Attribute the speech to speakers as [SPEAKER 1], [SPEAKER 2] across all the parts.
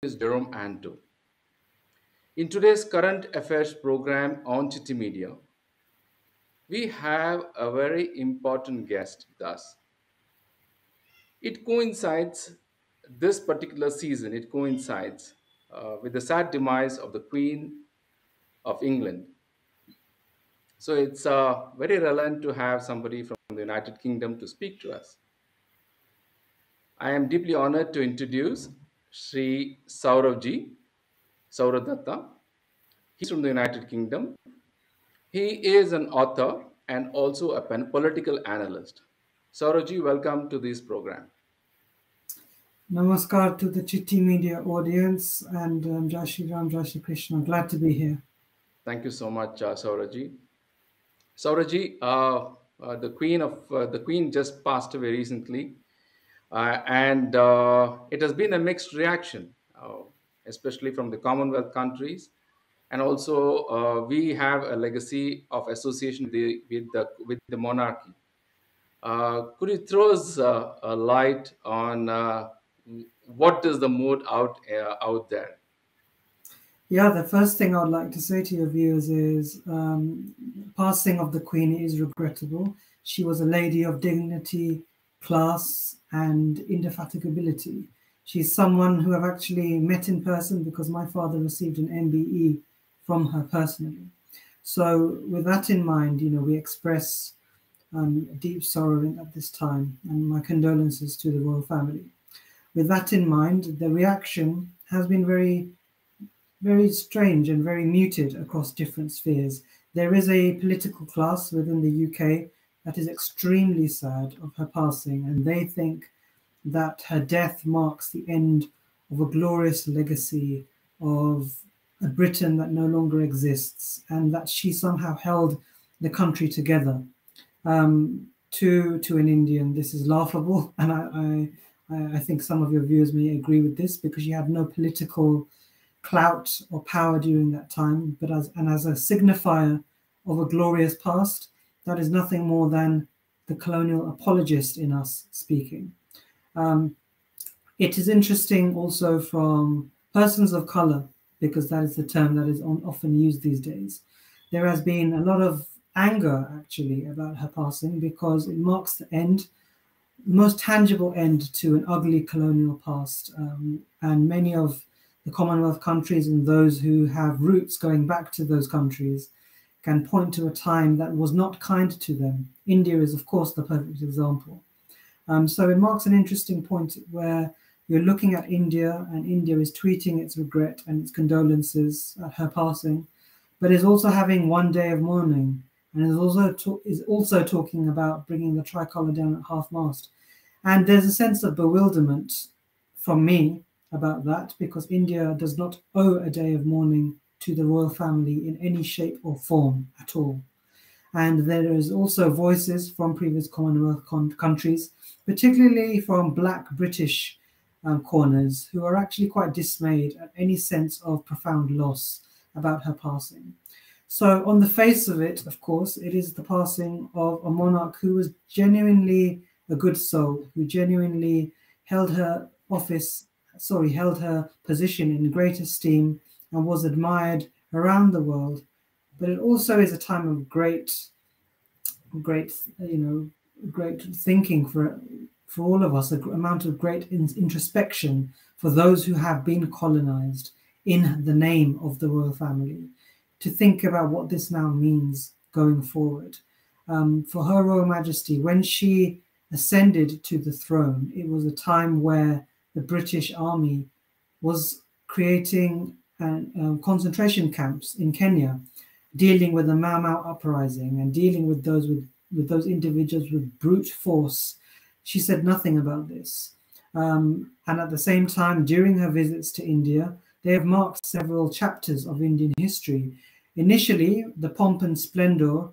[SPEAKER 1] is Jerome Anto. In today's current affairs program on Chitti Media, we have a very important guest with us. It coincides, this particular season, it coincides with the sad demise of the Queen of England. So it's very relevant to have somebody from the United Kingdom to speak to us. I am deeply honored to introduce Sri Saurav Datta. He's from the United Kingdom. He is an author and also a political analyst. Saurav, welcome to this program.
[SPEAKER 2] Namaskar to the Chitti Media audience and Jai Shri Ram, Jai Shri Krishna. Glad to be here.
[SPEAKER 1] Thank you so much, Saurav. Saurav, the Queen just passed away recently, and it has been a mixed reaction, especially from the Commonwealth countries, and also we have a legacy of association with the monarchy. Could you throw us a light on what is the mood out there?
[SPEAKER 2] Yeah, the first thing I would like to say to your viewers is passing of the Queen is regrettable. She was a lady of dignity, class, and indefatigability. She's someone who I've actually met in person because my father received an MBE from her personally. So with that in mind, we express deep sorrow at this time and my condolences to the royal family. With that in mind, the reaction has been very, very strange and very muted across different spheres. There is a political class within the UK that is extremely sad of her passing, and they think that her death marks the end of a glorious legacy of a Britain that no longer exists, and that she somehow held the country together. To an Indian, this is laughable, and I think some of your viewers may agree with this because she had no political clout or power during that time, but as a signifier of a glorious past, that is nothing more than the colonial apologist in us speaking. It is interesting also from persons of color, because that is the term that is often used these days. There has been a lot of anger actually about her passing because it marks the end, most tangible end to an ugly colonial past, and many of the Commonwealth countries and those who have roots going back to those countries can point to a time that was not kind to them. India is, of course, the perfect example. So it marks an interesting point where you're looking at India, and India is tweeting its regret and its condolences at her passing, but is also having one day of mourning, and is also talking about bringing the tricolour down at half-mast. And there's a sense of bewilderment from me about that, because India does not owe a day of mourning to the royal family in any shape or form at all. And there is also voices from previous Commonwealth countries, particularly from Black British corners, who are actually quite dismayed at any sense of profound loss about her passing. So on the face of it, of course, it is the passing of a monarch who was genuinely a good soul, who genuinely held her position in great esteem and was admired around the world. But it also is a time of great thinking for all of us, an amount of great introspection for those who have been colonized in the name of the royal family, to think about what this now means going forward. For Her Royal Majesty, when she ascended to the throne, it was a time where the British Army was creating concentration camps in Kenya, dealing with the Mau Mau uprising and dealing with those individuals with brute force. She said nothing about this. And at the same time, during her visits to India, they have marked several chapters of Indian history. Initially, the pomp and splendor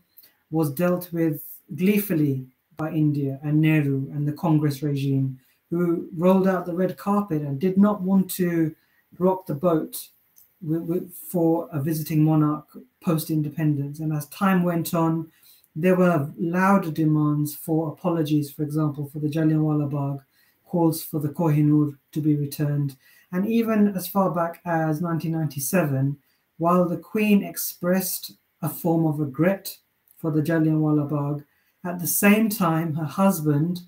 [SPEAKER 2] was dealt with gleefully by India and Nehru and the Congress regime, who rolled out the red carpet and did not want to rock the boat for a visiting monarch post-independence. And as time went on, there were loud demands for apologies, for example, for the Jallianwala Bagh, calls for the Kohinoor to be returned. And even as far back as 1997, while the Queen expressed a form of regret for the Jallianwala Bagh, at the same time, her husband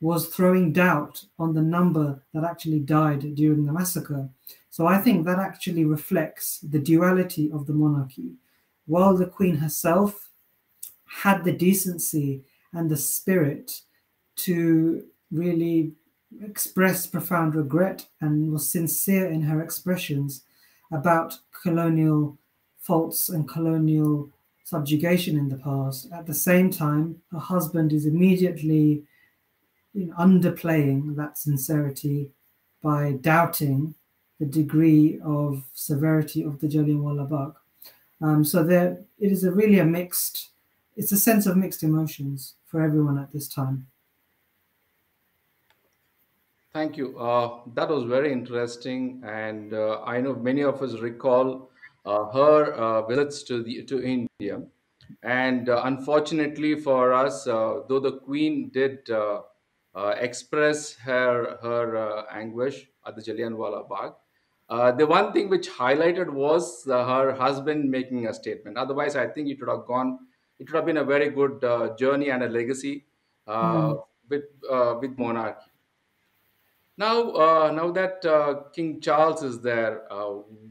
[SPEAKER 2] was throwing doubt on the number that actually died during the massacre. So I think that actually reflects the duality of the monarchy. While the Queen herself had the decency and the spirit to really express profound regret and was sincere in her expressions about colonial faults and colonial subjugation in the past. At the same time, her husband is immediately underplaying that sincerity by doubting the degree of severity of the Jallianwala Bagh. So there, it is really a mixed. It's a sense of mixed emotions for everyone at this time.
[SPEAKER 1] Thank you. That was very interesting, and I know many of us recall her visits to India. And unfortunately for us, though the Queen did express her anguish at the Jallianwala Bagh, the one thing which highlighted was her husband making a statement. Otherwise, I think it would have gone. It would have been a very good journey and a legacy uh,
[SPEAKER 2] Mm.
[SPEAKER 1] with monarchy. Now that King Charles is there,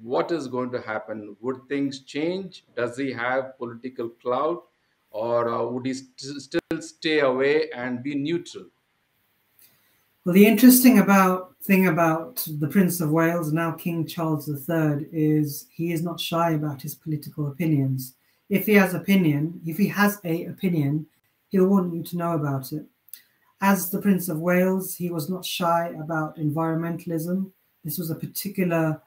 [SPEAKER 1] what is going to happen? Would things change? Does he have political clout, or would he still stay away and be neutral?
[SPEAKER 2] Well, the interesting thing about the Prince of Wales, now King Charles III, is he is not shy about his political opinions. If he has a opinion, he'll want you to know about it. As the Prince of Wales, he was not shy about environmentalism. This was a particular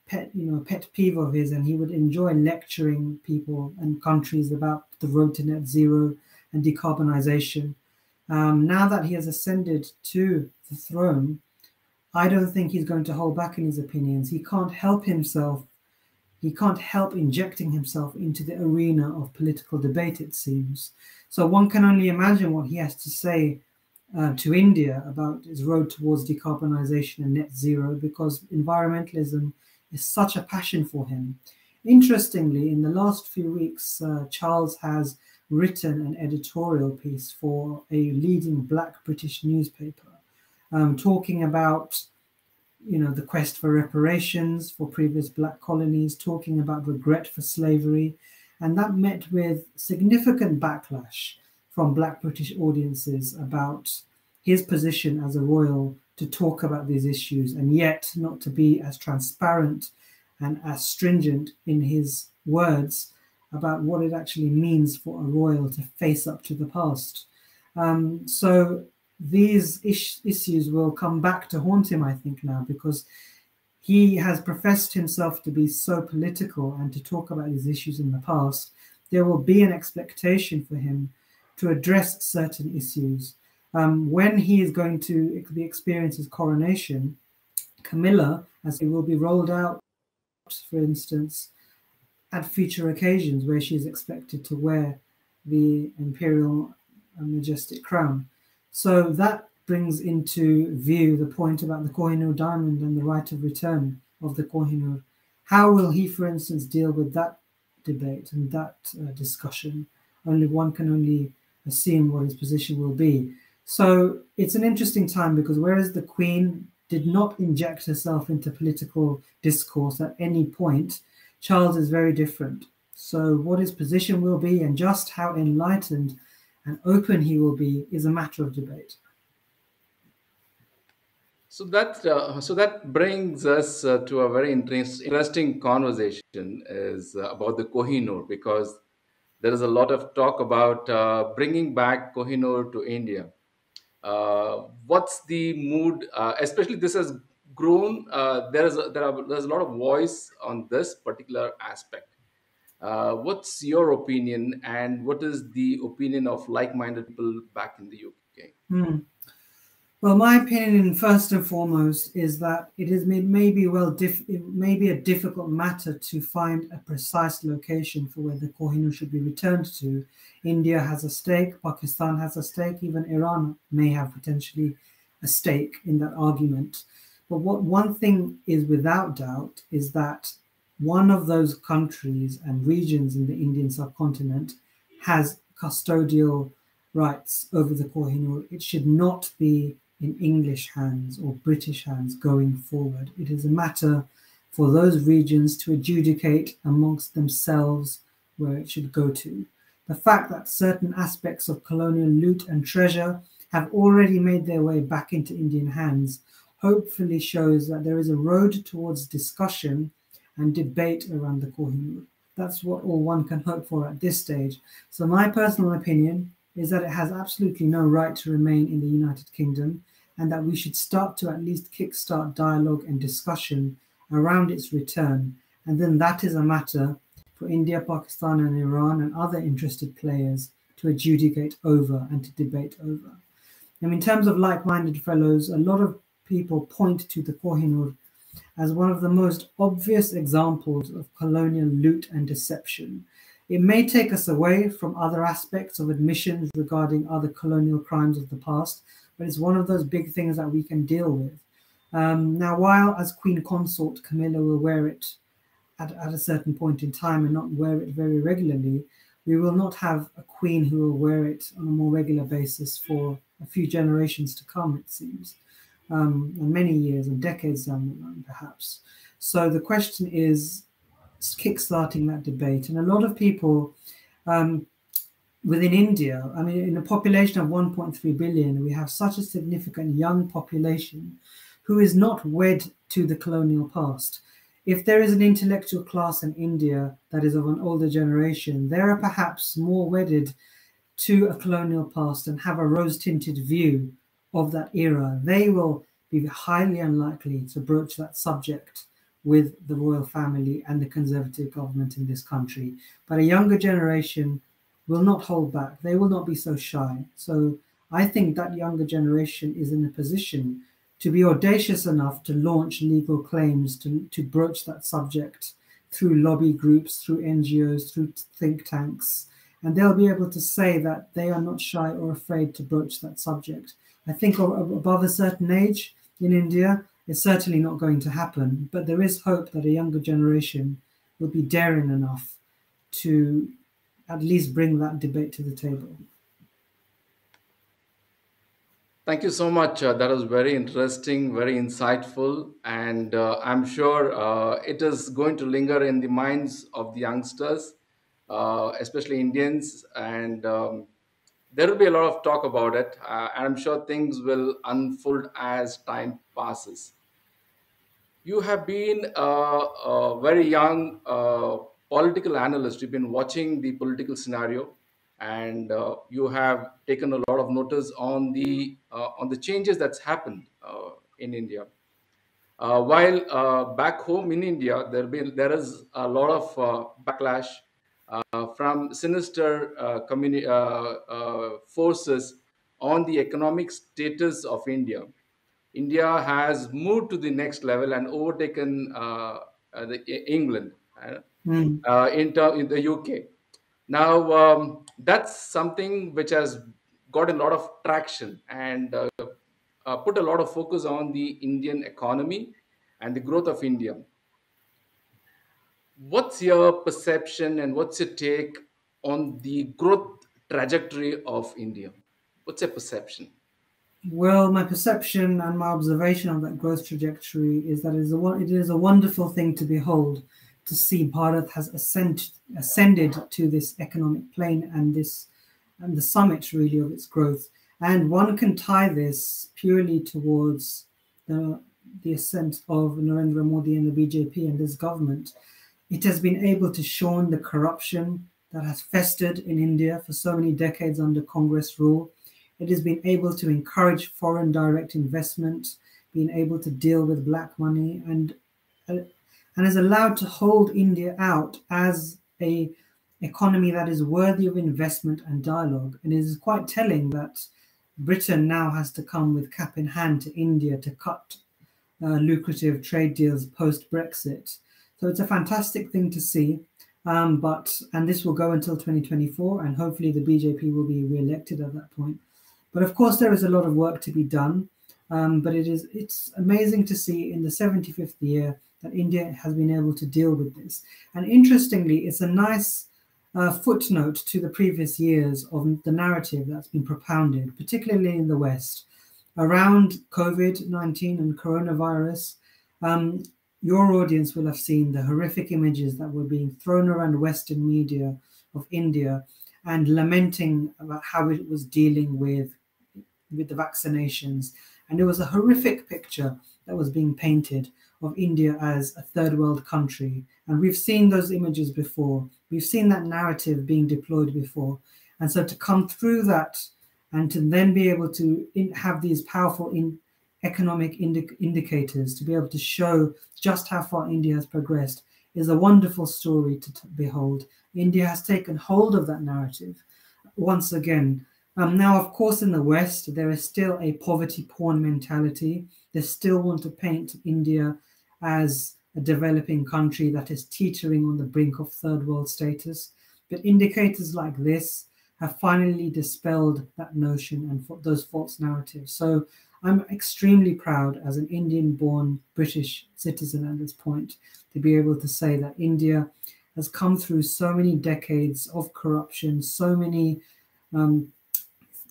[SPEAKER 2] pet peeve of his, and he would enjoy lecturing people and countries about the road to net zero and decarbonization. Now that he has ascended to the throne, I don't think he's going to hold back in his opinions. He can't help himself. He can't help injecting himself into the arena of political debate, it seems. So one can only imagine what he has to say to India about its road towards decarbonization and net zero, because environmentalism is such a passion for him. Interestingly, in the last few weeks, Charles has written an editorial piece for a leading Black British newspaper, talking about the quest for reparations for previous Black colonies, talking about regret for slavery, and that met with significant backlash from Black British audiences about his position as a royal to talk about these issues and yet not to be as transparent and as stringent in his words about what it actually means for a royal to face up to the past. So these issues will come back to haunt him, I think, now, because he has professed himself to be so political and to talk about these issues in the past. There will be an expectation for him to address certain issues. When he is going to experience his coronation, Camilla, as it will be rolled out, for instance, at future occasions where she is expected to wear the imperial majestic crown. So that brings into view the point about the Kohinoor diamond and the right of return of the Kohinoor. How will he, for instance, deal with that debate and that discussion? One can only assume what his position will be. So it's an interesting time, because whereas the Queen did not inject herself into political discourse at any point, Charles is very different. So what his position will be and just how enlightened and open he will be is a matter of debate.
[SPEAKER 1] So that brings us to a very interesting conversation is about the Kohinoor, because there is a lot of talk about bringing back Kohinoor to India. What's the mood? Especially this has grown. There's a lot of voice on this particular aspect. What's your opinion, and what is the opinion of like-minded people back in the UK?
[SPEAKER 2] Hmm. Well, my opinion, first and foremost, is that it may be a difficult matter to find a precise location for where the Kohinoor should be returned to. India has a stake, Pakistan has a stake, even Iran may have potentially a stake in that argument. But what one thing is without doubt is that one of those countries and regions in the Indian subcontinent has custodial rights over the Kohinoor. It should not be in English hands or British hands going forward. It is a matter for those regions to adjudicate amongst themselves where it should go to. The fact that certain aspects of colonial loot and treasure have already made their way back into Indian hands hopefully shows that there is a road towards discussion and debate around the Kohinoor. That's what all one can hope for at this stage. So my personal opinion is that it has absolutely no right to remain in the United Kingdom, and that we should start to at least kickstart dialogue and discussion around its return. And then that is a matter for India, Pakistan, and Iran and other interested players to adjudicate over and to debate over. And in terms of like-minded fellows, a lot of people point to the Kohinoor as one of the most obvious examples of colonial loot and deception. It may take us away from other aspects of admissions regarding other colonial crimes of the past, but it's one of those big things that we can deal with. Now, while as Queen Consort, Camilla will wear it at a certain point in time and not wear it very regularly, we will not have a queen who will wear it on a more regular basis for a few generations to come, it seems, and many years and decades down the line, perhaps. So the question is kickstarting that debate. And a lot of people within India, I mean, in a population of 1.3 billion, we have such a significant young population who is not wed to the colonial past. If there is an intellectual class in India that is of an older generation, they are perhaps more wedded to a colonial past and have a rose-tinted view of that era. They will be highly unlikely to broach that subject with the royal family and the conservative government in this country. But a younger generation will not hold back. They will not be so shy. So I think that younger generation is in a position to be audacious enough to launch legal claims, to broach that subject through lobby groups, through NGOs, through think tanks, and they'll be able to say that they are not shy or afraid to broach that subject. I think above a certain age in India, it's certainly not going to happen, but there is hope that a younger generation will be daring enough to at least bring that debate to the table.
[SPEAKER 1] Thank you so much. That was very interesting, very insightful, and I'm sure it is going to linger in the minds of the youngsters, especially Indians, and there will be a lot of talk about it. I'm sure things will unfold as time passes. You have been a very young political analyst. You've been watching the political scenario, and you have taken a lot of notice on the changes that's happened in India. While back home in India, there is a lot of backlash from sinister forces on the economic status of India. India has moved to the next level and overtaken England
[SPEAKER 2] Mm.
[SPEAKER 1] in the UK. Now, that's something which has got a lot of traction and put a lot of focus on the Indian economy and the growth of India. What's your perception and what's your take on the growth trajectory of India? What's your perception?
[SPEAKER 2] Well, my perception and my observation of that growth trajectory is that it is a wonderful thing to behold, to see Bharat has ascended to this economic plane and the summit really of its growth. And one can tie this purely towards the ascent of Narendra Modi and the BJP and this government. It has been able to shun the corruption that has festered in India for so many decades under Congress rule. It has been able to encourage foreign direct investment, being able to deal with black money, and is allowed to hold India out as a economy that is worthy of investment and dialogue. And it is quite telling that Britain now has to come with cap in hand to India to cut lucrative trade deals post-Brexit. So it's a fantastic thing to see. And this will go until 2024, and hopefully the BJP will be re-elected at that point. But of course, there is a lot of work to be done. But it's amazing to see in the 75th year that India has been able to deal with this. And interestingly, it's a nice footnote to the previous years of the narrative that's been propounded, particularly in the West, around COVID-19 and coronavirus. Your audience will have seen the horrific images that were being thrown around Western media of India and lamenting about how it was dealing with the vaccinations. And it was a horrific picture that was being painted of India as a third world country. And we've seen those images before. We've seen that narrative being deployed before. And so to come through that and to then be able to have these powerful economic indicators to be able to show just how far India has progressed is a wonderful story to behold. India has taken hold of that narrative once again. Now, of course, in the West, there is still a poverty porn mentality. They still want to paint India as a developing country that is teetering on the brink of third world status. But indicators like this have finally dispelled that notion and those false narratives. So I'm extremely proud as an Indian-born British citizen at this point to be able to say that India has come through so many decades of corruption, so many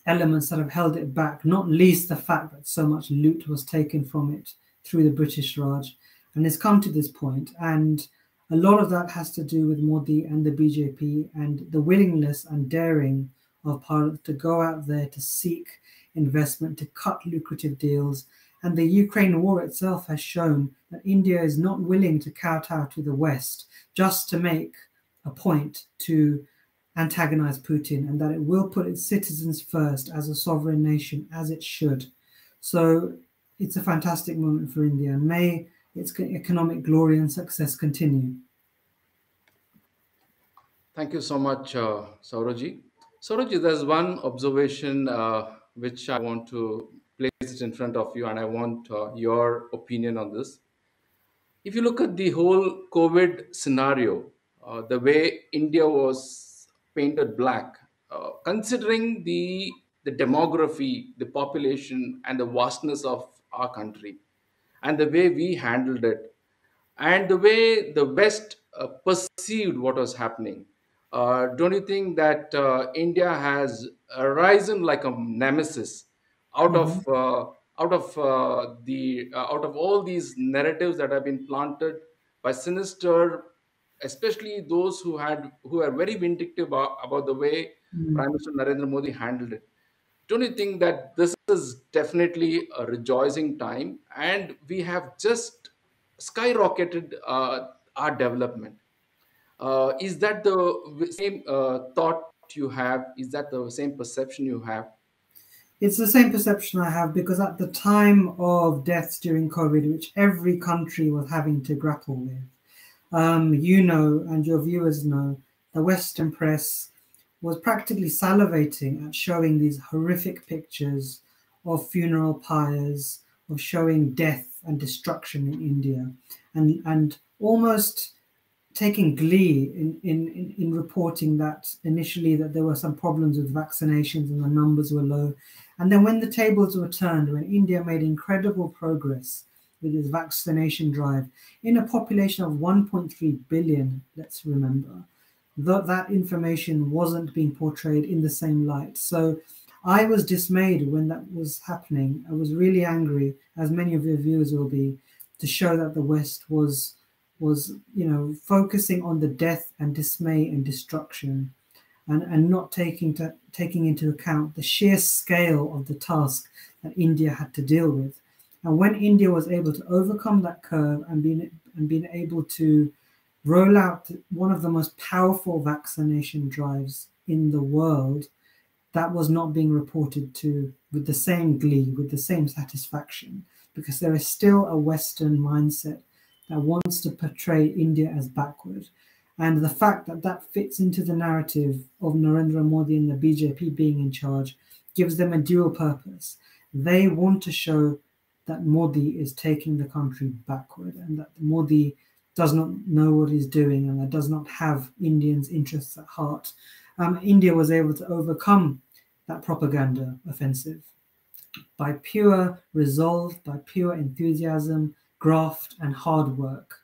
[SPEAKER 2] elements that have held it back, not least the fact that so much loot was taken from it through the British Raj, and it's come to this point. And a lot of that has to do with Modi and the BJP and the willingness and daring of Bharat to go out there to seek investment, to cut lucrative deals. And the Ukraine war itself has shown that India is not willing to kowtow to the West just to make a point to antagonize Putin, and that it will put its citizens first as a sovereign nation, as it should. So it's a fantastic moment for India, and may its economic glory and success continue.
[SPEAKER 1] Thank you so much, Saurav. Saurav, there's one observation which I want to place it in front of you, and I want your opinion on this. If you look at the whole COVID scenario, the way India was painted black, considering the demography, the population, and the vastness of our country, and the way we handled it, and the way the West perceived what was happening, don't you think that India has arisen like a nemesis out of
[SPEAKER 2] Mhm.
[SPEAKER 1] out of all these narratives that have been planted by sinister, especially those who are very vindictive about the way
[SPEAKER 2] Mm.
[SPEAKER 1] Prime Minister Narendra Modi handled it? Don't you think that this is definitely a rejoicing time, and we have just skyrocketed our development? Is that the same thought you have? Is that the same perception you have?
[SPEAKER 2] It's the same perception I have, because at the time of deaths during COVID, which every country was having to grapple with, you know, and your viewers know, the Western press was practically salivating at showing these horrific pictures of funeral pyres, of showing death and destruction in India, and almost taking glee in reporting that initially that there were some problems with vaccinations and the numbers were low. And then when the tables were turned, when India made incredible progress with its vaccination drive in a population of 1.3 billion, let's remember, that information wasn't being portrayed in the same light. So I was dismayed when that was happening. I was really angry, as many of your viewers will be, to show that the West was focusing on the death and dismay and destruction, and not taking into account the sheer scale of the task that India had to deal with. And when India was able to overcome that curve and being able to roll out one of the most powerful vaccination drives in the world, that was not being reported to with the same glee, with the same satisfaction, because there is still a Western mindset that wants to portray India as backward. And the fact that that fits into the narrative of Narendra Modi and the BJP being in charge gives them a dual purpose. They want to show that Modi is taking the country backward, and that Modi does not know what he's doing, and that does not have Indians' interests at heart. India was able to overcome that propaganda offensive. by pure resolve, by pure enthusiasm, graft, and hard work.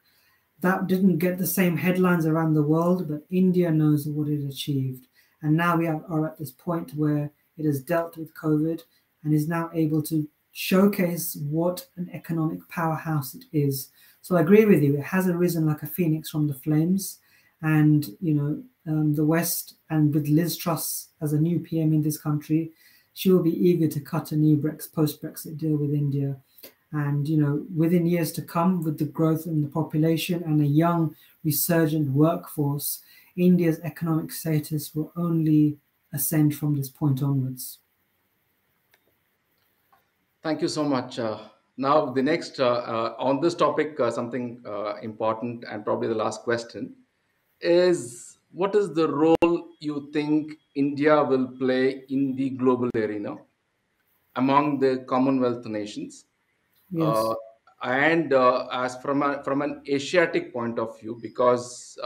[SPEAKER 2] That didn't get the same headlines around the world, but India knows what it achieved. And now are at this point where it has dealt with COVID and is now able to showcase what an economic powerhouse it is. So I agree with you. It has arisen like a phoenix from the flames. And, the West, and with Liz Truss as a new PM in this country, she will be eager to cut a new post-Brexit deal with India. And, within years to come, with the growth in the population and a young, resurgent workforce, India's economic status will only ascend from this point onwards.
[SPEAKER 1] Thank you so much. Now, the next on this topic, something important and probably the last question is, what is the role you think India will play in the global arena among the Commonwealth nations? Uh,
[SPEAKER 2] Yes.
[SPEAKER 1] and as from an Asiatic point of view, because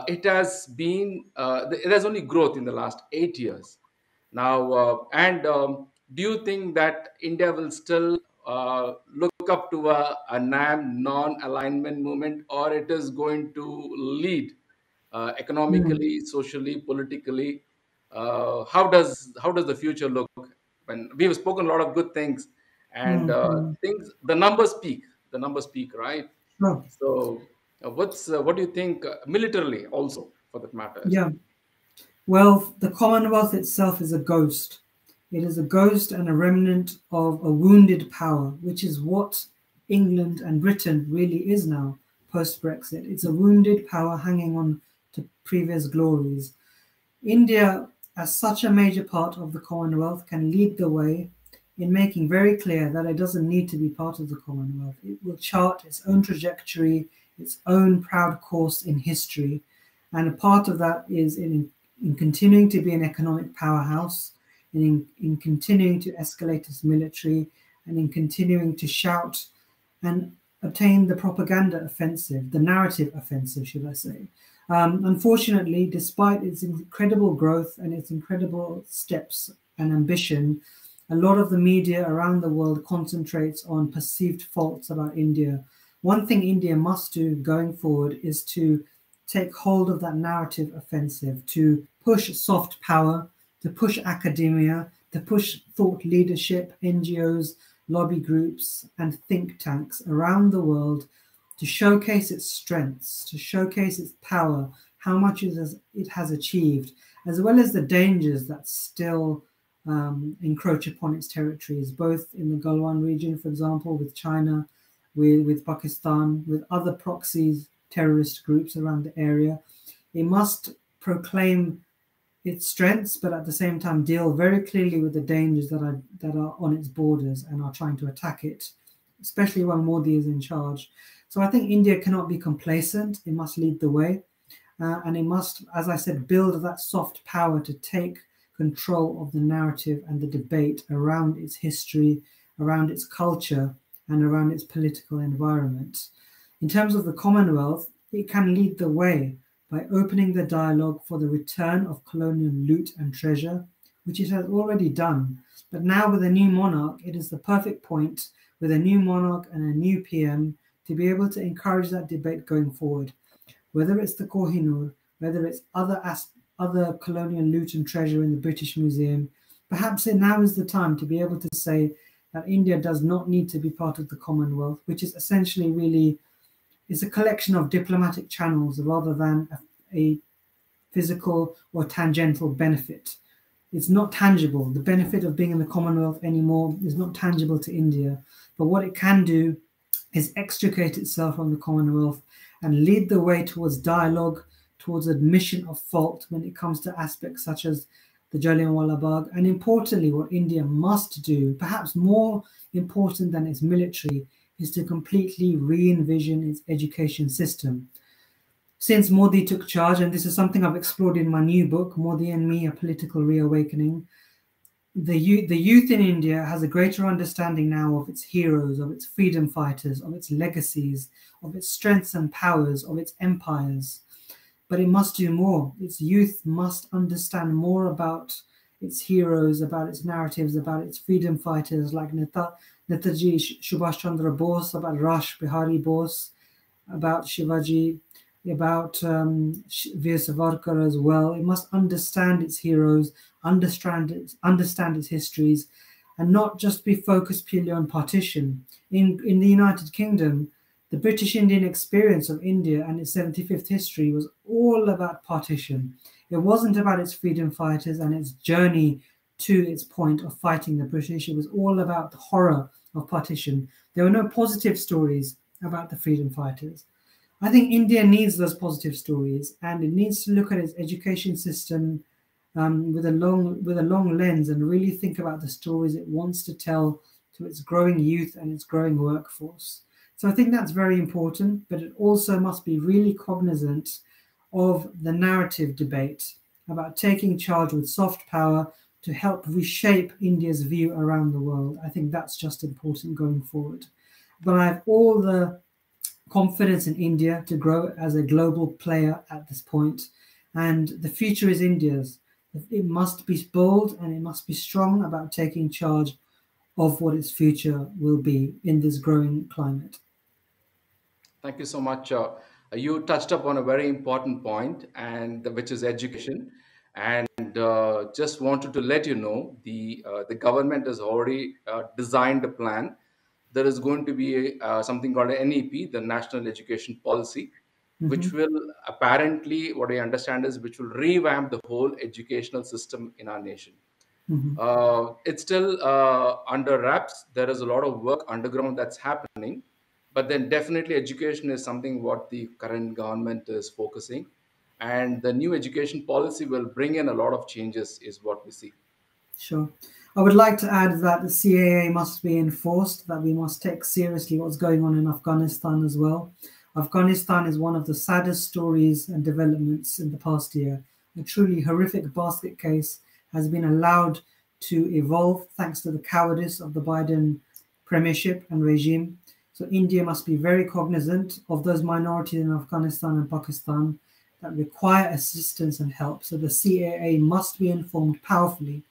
[SPEAKER 1] it has only growth in the last 8 years now. And Do you think that India will still look up to a NAM non-alignment movement, or it is going to lead
[SPEAKER 2] Mm,
[SPEAKER 1] economically, socially, politically? How does the future look? When we've spoken a lot of good things, and
[SPEAKER 2] mm.
[SPEAKER 1] the numbers speak. The numbers speak, right?
[SPEAKER 2] Sure.
[SPEAKER 1] So, what do you think militarily, also for that matter as well?
[SPEAKER 2] Yeah. Well, the Commonwealth itself is a ghost. It is a ghost and a remnant of a wounded power, which is what England and Britain really is now post Brexit. It's a wounded power hanging on to previous glories. India, as such a major part of the Commonwealth, can lead the way in making very clear that it doesn't need to be part of the Commonwealth. It will chart its own trajectory, its own proud course in history. And a part of that is in continuing to be an economic powerhouse, in continuing to escalate its military, and in continuing to shout and obtain the propaganda offensive, the narrative offensive, should I say. Unfortunately, despite its incredible growth and its incredible steps and ambition, a lot of the media around the world concentrates on perceived faults about India. One thing India must do going forward is to take hold of that narrative offensive, to push soft power, to push academia, to push thought leadership, NGOs, lobby groups, and think tanks around the world to showcase its strengths, to showcase its power, how much it has achieved, as well as the dangers that still encroach upon its territories, both in the Galwan region, for example, with China, with Pakistan, with other proxies, terrorist groups around the area. It must proclaim its strengths, but at the same time deal very clearly with the dangers that are on its borders and are trying to attack it, especially when Modi is in charge. So I think India cannot be complacent. It must lead the way. And it must, as I said, build that soft power to take control of the narrative and the debate around its history, around its culture, and around its political environment. In terms of the Commonwealth, it can lead the way by opening the dialogue for the return of colonial loot and treasure, which it has already done. But now with a new monarch, it is the perfect point, with a new monarch and a new PM, to be able to encourage that debate going forward. Whether it's the Kohinoor, whether it's other colonial loot and treasure in the British Museum, perhaps now is the time to be able to say that India does not need to be part of the Commonwealth, which is essentially really is a collection of diplomatic channels rather than a physical or tangential benefit. It's not tangible. The benefit of being in the Commonwealth anymore is not tangible to India. But what it can do is extricate itself from the Commonwealth and lead the way towards dialogue, towards admission of fault when it comes to aspects such as the Jallianwala Bagh, and importantly, what India must do, perhaps more important than its military, is to completely re-envision its education system. Since Modi took charge, and this is something I've explored in my new book, Modi and Me, A Political Reawakening, the youth in India has a greater understanding now of its heroes, of its freedom fighters, of its legacies, of its strengths and powers, of its empires. But it must do more. Its youth must understand more about its heroes, about its narratives, about its freedom fighters like Netaji Subhash Chandra Bose, about Rash Bihari Bose, about Shivaji, about Veer Savarkar as well. It must understand its heroes, understand its histories, and not just be focused purely on partition. In the United Kingdom, the British Indian experience of India and its 75th history was all about partition. It wasn't about its freedom fighters and its journey to its point of fighting the British. It was all about the horror of partition. There were no positive stories about the freedom fighters. I think India needs those positive stories, and it needs to look at its education system with a long lens and really think about the stories it wants to tell to its growing youth and its growing workforce. So I think that's very important, but it also must be really cognizant of the narrative debate about taking charge with soft power to help reshape India's view around the world. I think that's just important going forward. But I have all the confidence in India to grow as a global player at this point, and the future is India's. It must be bold and it must be strong about taking charge of what its future will be in this growing climate.
[SPEAKER 1] Thank you so much. You touched upon a very important point, and which is education. And just wanted to let you know the government has already designed a plan. There is going to be something called an NEP, the National Education Policy, which
[SPEAKER 2] Mhm,
[SPEAKER 1] will apparently, what I understand is, which will revamp the whole educational system in our nation.
[SPEAKER 2] mhm.
[SPEAKER 1] It's still under wraps. There is a lot of work underground that's happening, but then definitely education is something what the current government is focusing, and the new education policy will bring in a lot of changes, is what we see.
[SPEAKER 2] Sure. I would like to add that the CAA must be enforced, that we must take seriously what's going on in Afghanistan as well. Afghanistan is one of the saddest stories and developments in the past year. A truly horrific basket case has been allowed to evolve thanks to the cowardice of the Biden premiership and regime. So India must be very cognizant of those minorities in Afghanistan and Pakistan that require assistance and help. So the CAA must be informed powerfully.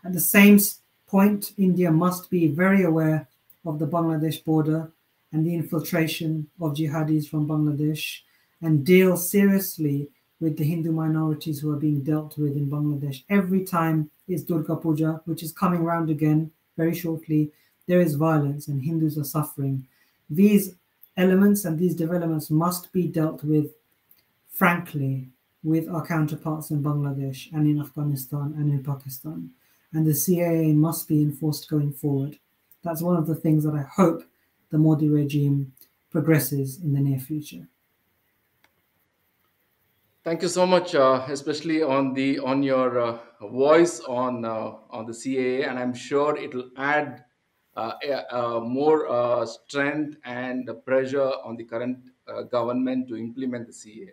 [SPEAKER 2] At the same point, India must be very aware of the Bangladesh border and the infiltration of jihadis from Bangladesh, and deal seriously with the Hindu minorities who are being dealt with in Bangladesh. Every time it's Durga Puja, which is coming round again very shortly, there is violence and Hindus are suffering. These elements and these developments must be dealt with frankly with our counterparts in Bangladesh and in Afghanistan and in Pakistan. And the CAA must be enforced going forward. That's one of the things that I hope the Modi regime progresses in the near future.
[SPEAKER 1] Thank you so much, especially on your voice on the CAA, and I'm sure it'll add more strength and pressure on the current government to implement the CAA. You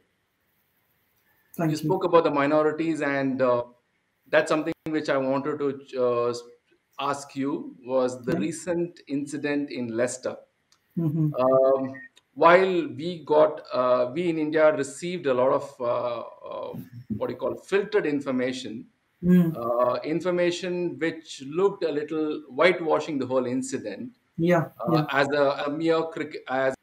[SPEAKER 2] Thank you.
[SPEAKER 1] spoke about the minorities, and that's something which I wanted to ask you, was the
[SPEAKER 2] Yeah.
[SPEAKER 1] recent incident in Leicester.
[SPEAKER 2] Hmm.
[SPEAKER 1] While we in India received a lot of what you call filtered information,
[SPEAKER 2] Mm.
[SPEAKER 1] information which looked a little whitewashing the whole incident
[SPEAKER 2] Yeah. Yeah.
[SPEAKER 1] as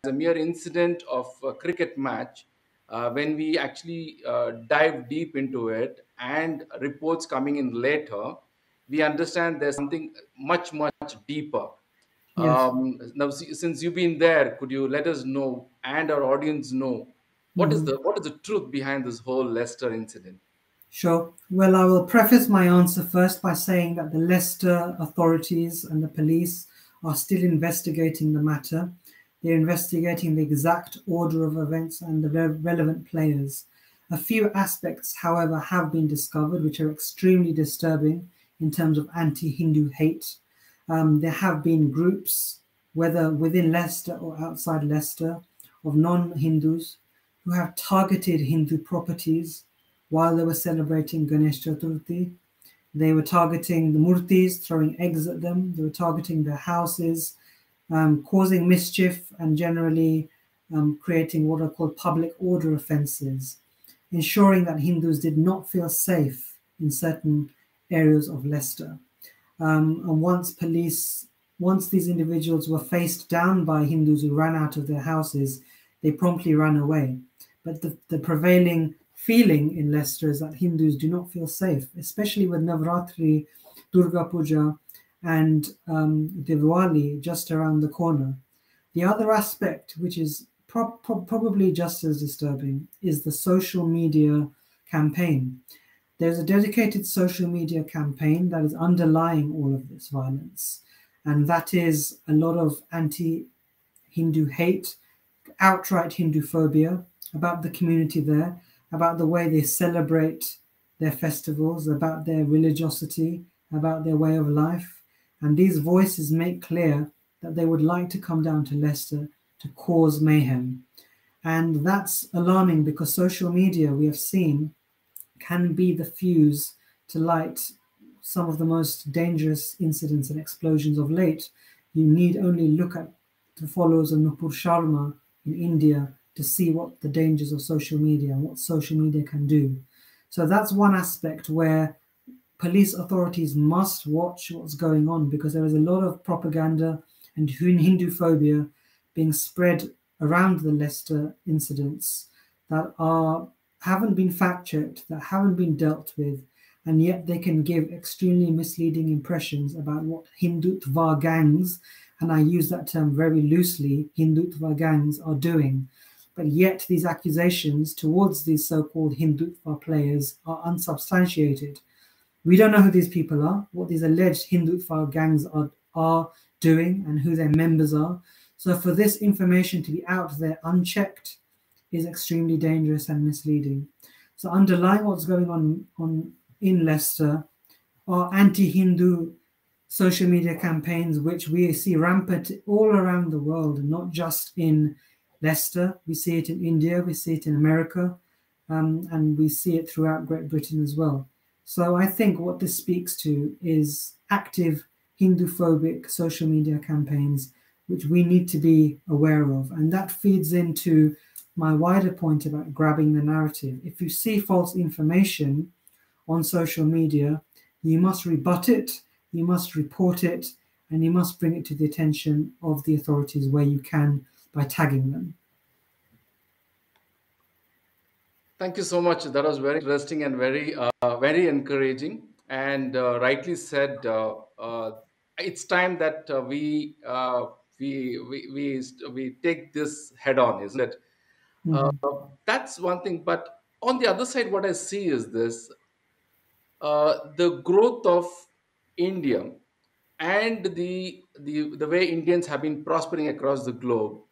[SPEAKER 1] a mere incident of a cricket match. When we actually dive deep into it and reports coming in later, we understand there's something much deeper.
[SPEAKER 2] Yes.
[SPEAKER 1] Now, since you've been there, could you let us know and our audience know
[SPEAKER 2] Hmm.
[SPEAKER 1] what is the truth behind this whole Leicester incident?
[SPEAKER 2] Sure. Well, I will preface my answer first by saying that the Leicester authorities and the police are still investigating the matter. They're investigating the exact order of events and the relevant players. A few aspects, however, have been discovered which are extremely disturbing in terms of anti Hindu hate. There have been groups, whether within Leicester or outside Leicester, of non Hindus who have targeted Hindu properties while they were celebrating Ganesh Chaturthi. They were targeting the murtis, throwing eggs at them. They were targeting their houses, causing mischief, and generally creating what are called public order offences, ensuring that Hindus did not feel safe in certain areas of Leicester. And once these individuals were faced down by Hindus who ran out of their houses, they promptly ran away. But the prevailing feeling in Leicester is that Hindus do not feel safe, especially with Navratri, Durga Puja, and Diwali just around the corner. The other aspect, which is probably just as disturbing, is the social media campaign. There's a dedicated social media campaign that is underlying all of this violence, and that is a lot of anti-Hindu hate, outright Hindu phobia about the community there, about the way they celebrate their festivals, about their religiosity, about their way of life. And these voices make clear that they would like to come down to Leicester to cause mayhem. And that's alarming because social media, we have seen, can be the fuse to light some of the most dangerous incidents and explosions of late. You need only look at the followers of Nupur Sharma in India to see what the dangers of social media and what social media can do. So that's one aspect where police authorities must watch what's going on, because there is a lot of propaganda and Hindu phobia being spread around the Leicester incidents that haven't been fact-checked, that haven't been dealt with, and yet they can give extremely misleading impressions about what Hindutva gangs, and I use that term very loosely, Hindutva gangs are doing. But yet these accusations towards these so-called Hindutva players are unsubstantiated. We don't know who these people are, what these alleged Hindutva gangs are doing, and who their members are. So for this information to be out there unchecked is extremely dangerous and misleading. So underlying what's going on in Leicester are anti-Hindu social media campaigns, which we see rampant all around the world, not just in Leicester. We see it in India, we see it in America, and we see it throughout Great Britain as well. So I think what this speaks to is active Hindu-phobic social media campaigns, which we need to be aware of. And that feeds into my wider point about grabbing the narrative. If you see false information on social media, you must rebut it, you must report it, and you must bring it to the attention of the authorities where you can by tagging them.
[SPEAKER 1] Thank you so much. That was very interesting and very encouraging. And rightly said, it's time that we take this head on, isn't it?
[SPEAKER 2] Mhm.
[SPEAKER 1] That's one thing. But on the other side, what I see is this: the growth of India and the way Indians have been prospering across the globe.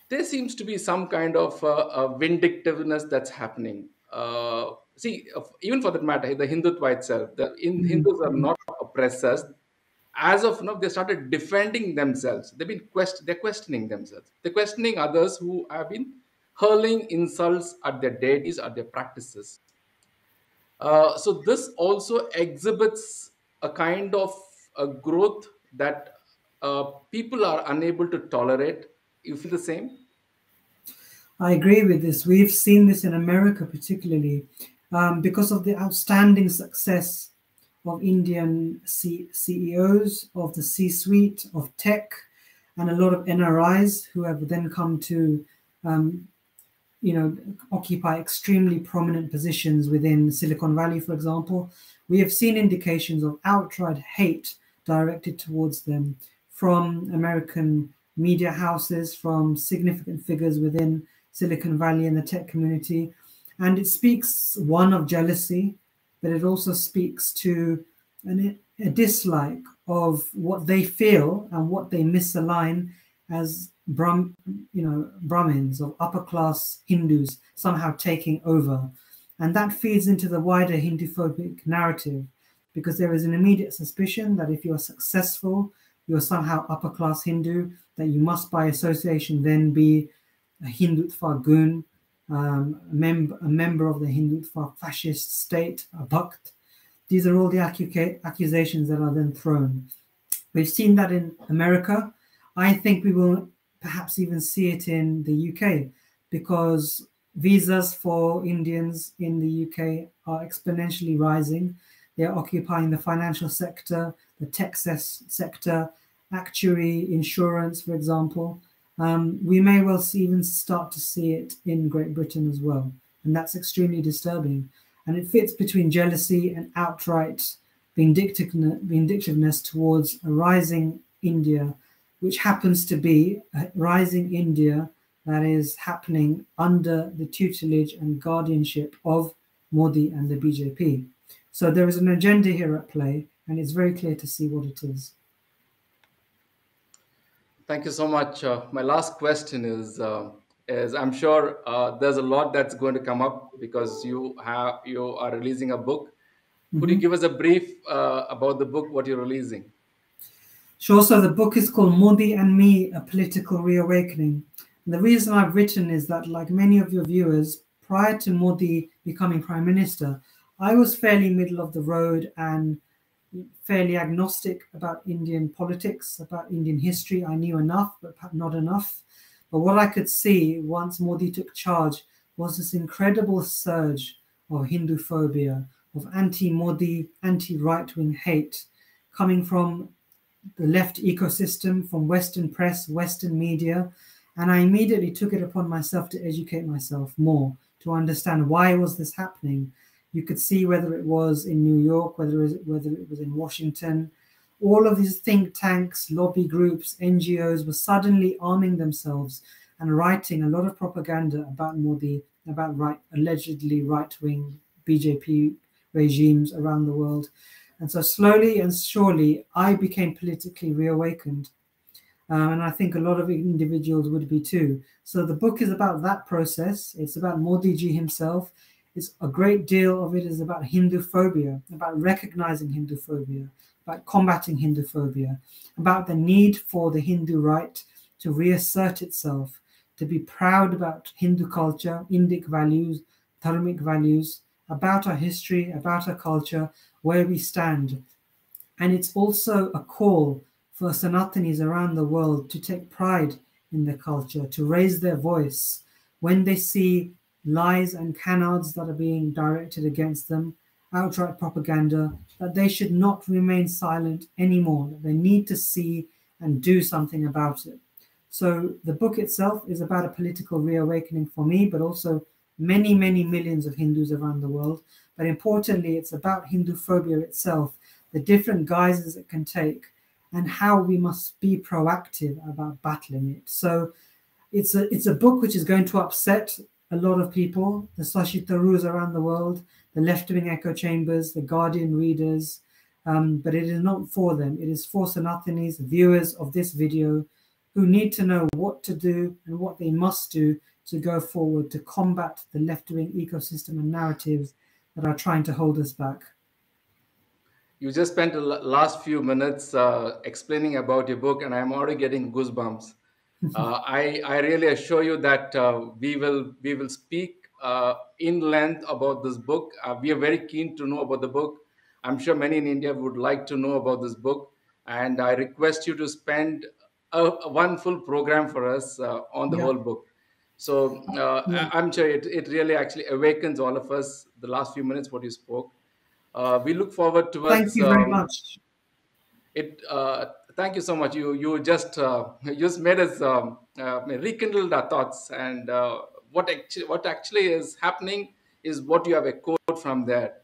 [SPEAKER 1] There seems to be some kind of vindictiveness that's happening. See, even for that matter, the Hindutva itself, Hindus are
[SPEAKER 2] Mhm.
[SPEAKER 1] not oppressors. As of now, they started defending themselves. They're questioning themselves. They're questioning others who have been hurling insults at their deities, at their practices. So this also exhibits a kind of a growth that people are unable to tolerate. You feel the same?
[SPEAKER 2] I agree with this. We've seen this in America, particularly because of the outstanding success of Indian CEOs, of the C-suite, of tech, and a lot of NRIs who have then come to, um, occupy extremely prominent positions within Silicon Valley, for example. We have seen indications of outright hate directed towards them from American media houses, from significant figures within Silicon Valley and the tech community. And it speaks, one, of jealousy, but it also speaks to a dislike of what they feel and what they misalign as Brahmins, of upper class Hindus somehow taking over. And that feeds into the wider Hindu-phobic narrative, because there is an immediate suspicion that if you're successful, you're somehow upper class Hindu, that you must by association then be a Hindutva gun, a member of the Hindutva fascist state, a Bhakt. These are all the accusations that are then thrown. We've seen that in America. I think we will perhaps even see it in the UK, because visas for Indians in the UK are exponentially rising. They are occupying the financial sector, the tech sector, actuary, insurance, for example. We may well even start to see it in Great Britain as well. And that's extremely disturbing. And it fits between jealousy and outright vindictiveness towards a rising India, which happens to be a rising India that is happening under the tutelage and guardianship of Modi and the BJP. So there is an agenda here at play, and it's very clear to see what it is.
[SPEAKER 1] Thank you so much. My last question is I'm sure there's a lot that's going to come up because you are releasing a book. Could you
[SPEAKER 2] Mhm.
[SPEAKER 1] give us a brief about the book, what you're releasing?
[SPEAKER 2] Sure. So the book is called Modi and Me, A Political Reawakening. And the reason I've written is that, like many of your viewers, prior to Modi becoming Prime Minister, I was fairly middle of the road and fairly agnostic about Indian politics, about Indian history. I knew enough, but not enough. But what I could see once Modi took charge was this incredible surge of Hindu phobia, of anti-Modi, anti-right-wing hate coming from the left ecosystem, from Western press, Western media. And I immediately took it upon myself to educate myself more, to understand why was this happening. You could see whether it was in New York, whether it was in Washington. All of these think tanks, lobby groups, NGOs were suddenly arming themselves and writing a lot of propaganda about Modi, about allegedly right-wing BJP regimes around the world. And so slowly and surely, I became politically reawakened. And I think a lot of individuals would be too. So the book is about that process. It's about Modi ji himself. It's a great deal of it is about Hindu phobia, about recognizing Hindu phobia, about combating Hindu phobia, about the need for the Hindu right to reassert itself, to be proud about Hindu culture, Indic values, dharmic values, about our history, about our culture, where we stand. And it's also a call for Sanatanis around the world to take pride in their culture, to raise their voice when they see lies and canards that are being directed against them, outright propaganda, that they should not remain silent anymore, that they need to see and do something about it. So the book itself is about a political reawakening for me, but also many, many millions of Hindus around the world. But importantly, it's about Hindu phobia itself, the different guises it can take, and how we must be proactive about battling it. So it's a book which is going to upset a lot of people, the Sashi Tharoors around the world, the left-wing echo chambers, the Guardian readers, but it is not for them. It is for Sanatanis, viewers of this video, who need to know what to do and what they must do to go forward to combat the left-wing ecosystem and narratives that are trying to hold us back.
[SPEAKER 1] You just spent the last few minutes explaining about your book, and I'm already getting goosebumps. I really assure you that we will speak in length about this book. We are very keen to know about the book. I'm sure many in India would like to know about this book, and I request you to spend one full program for us on the
[SPEAKER 2] Yeah,
[SPEAKER 1] whole book. So
[SPEAKER 2] yeah.
[SPEAKER 1] I'm sure it really actually awakens all of us. The last few minutes, what you spoke. We look forward
[SPEAKER 2] Thank
[SPEAKER 1] towards
[SPEAKER 2] you very much.
[SPEAKER 1] it. Thank you so much. You just you just made us rekindled our thoughts, and what actually is happening is what you have echoed from there,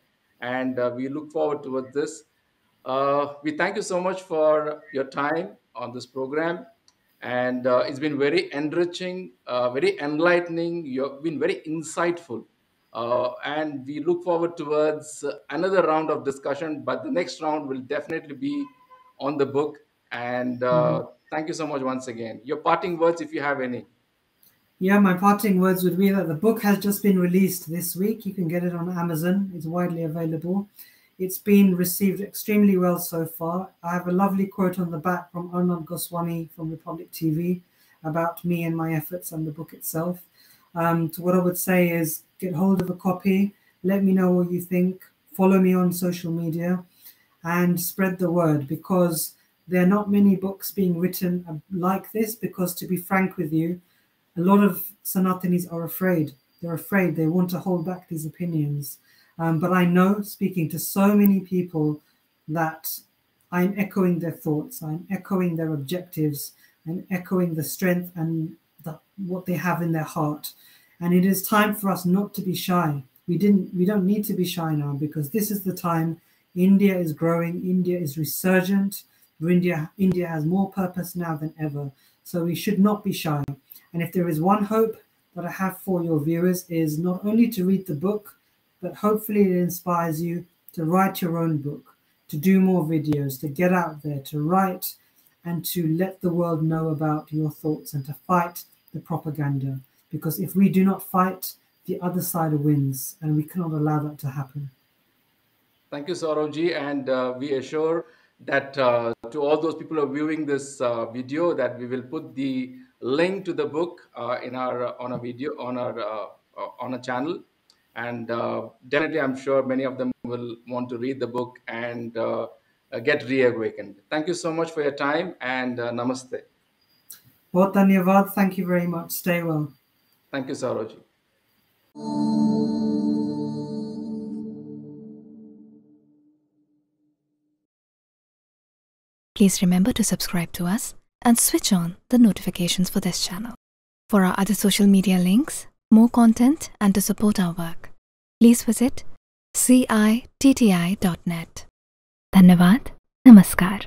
[SPEAKER 1] and we look forward towards this. We thank you so much for your time on this program, and it's been very enriching, very enlightening. You've been very insightful, and we look forward towards another round of discussion. But the next round will definitely be on the book. And
[SPEAKER 2] Mhm.
[SPEAKER 1] thank you so much once again. Your parting words, if you have any.
[SPEAKER 2] Yeah, my parting words would be that the book has just been released this week. You can get it on Amazon. It's widely available. It's been received extremely well so far. I have a lovely quote on the back from Arnab Goswami from Republic TV about me and my efforts and the book itself. So what I would say is get hold of a copy. Let me know what you think. Follow me on social media and spread the word, because there are not many books being written like this, because to be frank with you, a lot of Sanatanis are afraid. They're afraid. They want to hold back these opinions. But I know, speaking to so many people, that I'm echoing their thoughts, I'm echoing their objectives, I'm echoing the strength and what they have in their heart. And it is time for us not to be shy. We don't need to be shy now, because this is the time. India is growing, India is resurgent, India has more purpose now than ever. So we should not be shy. And if there is one hope that I have for your viewers, is not only to read the book, but hopefully it inspires you to write your own book, to do more videos, to get out there, to write, and to let the world know about your thoughts, and to fight the propaganda. Because if we do not fight, the other side wins, and we cannot allow that to happen.
[SPEAKER 1] Thank you, Sauravji, and we assure that to all those people who are viewing this video, that we will put the link to the book in our on a video on a channel, and definitely, I'm sure many of them will want to read the book and get reawakened. Thank you so much for your time, and namaste.
[SPEAKER 2] Bahut dhanyavad. Thank you very much. Stay well.
[SPEAKER 1] Thank you, Sauravji.
[SPEAKER 3] Please remember to subscribe to us and switch on the notifications for this channel. For our other social media links, more content, and to support our work, please visit citti.net. Dhanyavad. Namaskar.